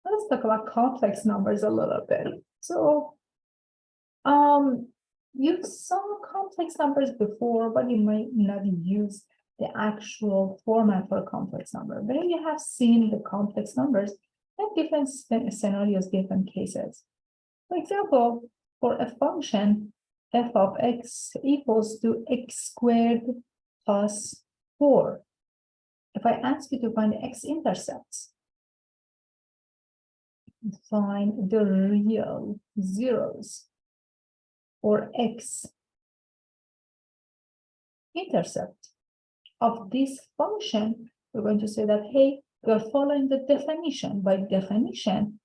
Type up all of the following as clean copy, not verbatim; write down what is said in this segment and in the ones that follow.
Let's talk about complex numbers a little bit. So, you saw complex numbers before, but you might not use the actual format for a complex number. But you have seen the complex numbers in different scenarios, different cases. For example, for a function, f of x equals to x squared plus 4. If I ask you to find x-intercepts, find the real zeros or x-intercept of this function, we're going to say that, hey, we're following the definition. By definition,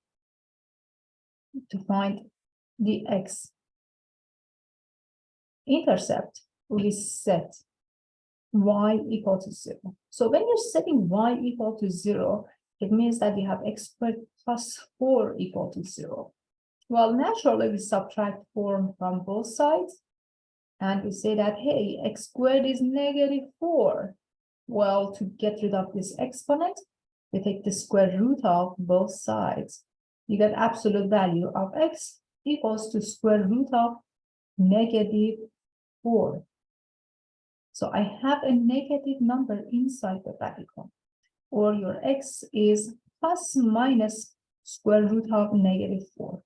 to find the x-intercept, we set y equal to 0. So when you're setting y equal to 0, it means that you have x squared plus 4 equal to 0. Well, naturally, we subtract 4 from both sides, and we say that, hey, x squared is -4. Well, to get rid of this exponent, we take the square root of both sides. You get absolute value of x equals to square root of -4. So I have a negative number inside the radical, or your x is plus minus square root of -4.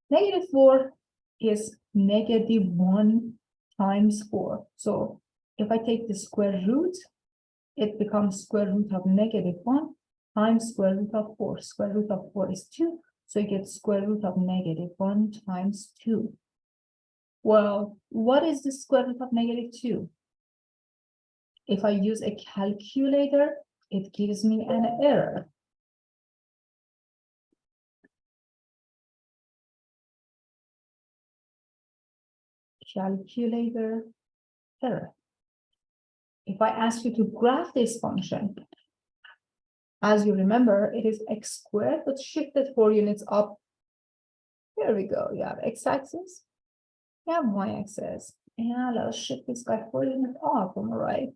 -4 is -1 times 4. So if I take the square root, it becomes square root of -1 times square root of 4. Square root of 4 is 2. So you get square root of -1 times 2. Well, what is the square root of -2? If I use a calculator, it gives me an error. Calculator error. If I ask you to graph this function, as you remember, it is x squared, but shifted 4 units up. Here we go. You have x-axis, you have y-axis, and I'll shift this guy 4 units up on the right.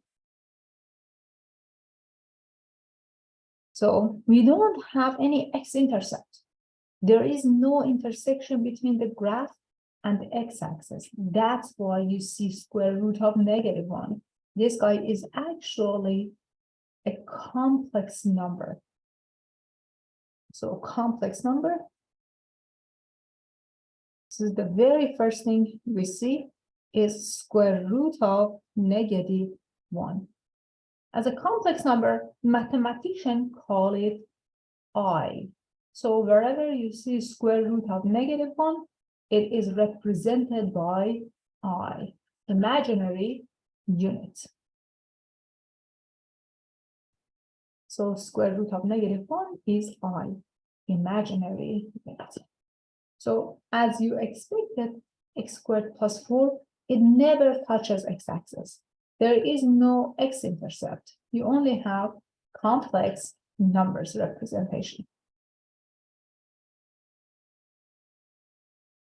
So we don't have any x-intercept. There is no intersection between the graph and the x-axis. That's why you see square root of -1. This guy is actually a complex number. So a complex number, this is the very first thing we see, is square root of -1. As a complex number, mathematicians call it I. So wherever you see square root of -1, it is represented by I, imaginary unit. So square root of -1 is I, imaginary unit. So as you expected, x squared plus 4, it never touches x-axis. There is no x-intercept. You only have complex numbers representation.